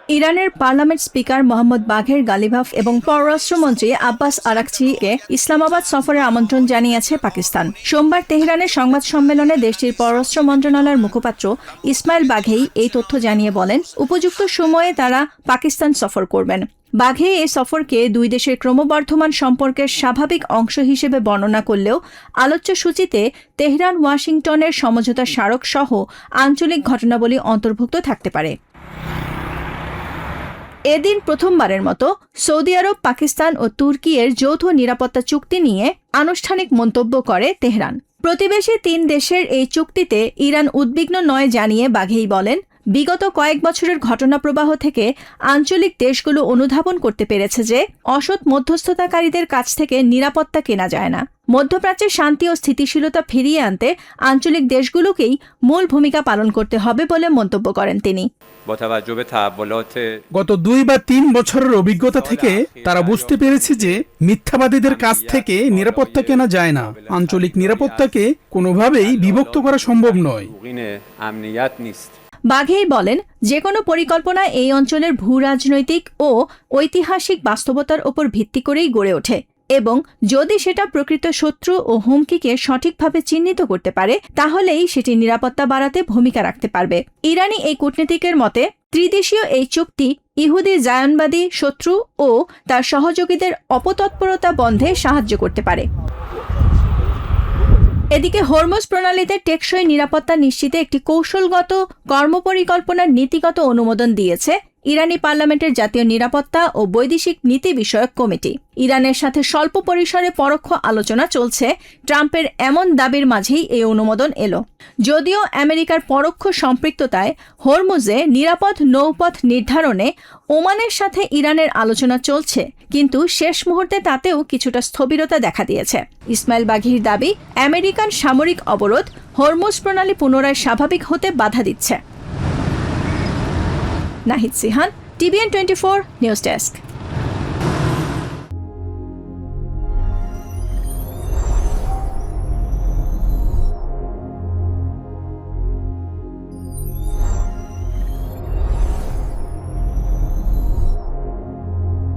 ইরানের parliament speaker Mohammad বাঘের গালিভাফ এবং পররাষ্ট্রমন্ত্রী আব্বাস আরাকচিকে ইসলামাবাদ সফরের আমন্ত্রণ জানিয়েছে পাকিস্তান। সোমবার তেহরানের সংবাদ সম্মেলনে দেশটির পররাষ্ট্র মন্ত্রণালয়ের মুখপাত্র ইসমাইল বাঘেই এই তথ্য জানিয়ে বলেন, উপযুক্ত সময়ে তারা পাকিস্তান সফর করবেন। বাঘে এই সফরকে দুই দেশের ক্রমবর্ধমান সম্পর্কের স্বাভাবিক অংশ হিসেবে বর্ণনা করলেও আলোচ্য সূচিতে তেহরান ওয়াশিংটনের সমঝোতা স্মারক সহ আঞ্চলিক ঘটনাবলী অন্তর্ভুক্ত থাকতে পারে। এদিন প্রথমবারের মতো সৌদি আরব, পাকিস্তান ও তুর্কির যৌথ নিরাপত্তা চুক্তি নিয়ে আনুষ্ঠানিক মন্তব্য করে তেহরান। প্রতিবেশী তিন দেশের এই চুক্তিতে ইরান উদ্বিগ্ন নয় জানিয়ে বাঘেই বলেন, বিগত কয়েক বছরের ঘটনাপ্রবাহ থেকে আঞ্চলিক দেশগুলো অনুধাবন করতে পেরেছে যে অসৎ মধ্যস্থতাকারীদের কাছ থেকে নিরাপত্তা কেনা যায় না। মধ্যপ্রাচ্যের শান্তি ও স্থিতিশীলতা ফিরিয়ে আনতে আঞ্চলিক দেশগুলোকেই মূল ভূমিকা পালন করতে হবে বলে মন্তব্য করেন তিনি। গত 2 বা 3 বছরের অভিজ্ঞতা থেকে তারা বুঝতে পেরেছে যে মিথ্যাবাদীদের কাছ থেকে নিরাপত্তা কেনা যায় না। আঞ্চলিক নিরাপত্তাকে কোনোভাবেই বিভক্ত করা সম্ভব নয়। বাঘেই বলেন, যে কোনো পরিকল্পনা এই অঞ্চলের ভূরাজনৈতিক ও ঐতিহাসিক বাস্তবতার ওপর ভিত্তি করেই গড়ে ওঠে এবং যদি সেটা প্রকৃত শত্রু ও হুমকিকে সঠিকভাবে চিহ্নিত করতে পারে তাহলেই সেটি নিরাপত্তা বাড়াতে ভূমিকা রাখতে পারবে। ইরানি এই কূটনীতিকের মতে ত্রিদেশীয় এই চুক্তি ইহুদি জায়নবাদী শত্রু ও তার সহযোগীদের অপতৎপরতা বন্ধে সাহায্য করতে পারে। এদিকে হরমুজ প্রণালীতে টেকসই নিরাপত্তা নিশ্চিতে একটি কৌশলগত কর্মপরিকল্পনার নীতিগত অনুমোদন দিয়েছে ইরানি পার্লামেন্টের জাতীয় নিরাপত্তা ও বৈদেশিক নীতি বিষয়ক কমিটি। ইরানের সাথে স্বল্প পরিসরে পরোক্ষ আলোচনা চলছে। ট্রাম্পের এমন দাবির মাঝেই এই অনুমোদন এলো। যদিও আমেরিকার পরোক্ষ সম্পৃক্ততায় হরমুজে নিরাপদ নৌপথ নির্ধারণে ওমানের সাথে ইরানের আলোচনা চলছে, কিন্তু শেষ মুহূর্তে তাতেও কিছুটা স্থবিরতা দেখা দিয়েছে। ইসমাইল বাঘির দাবি, আমেরিকান সামরিক অবরোধ হরমুজ প্রণালী পুনরায় স্বাভাবিক হতে বাধা দিচ্ছে। Nahid Sihan, TVN24 news desk.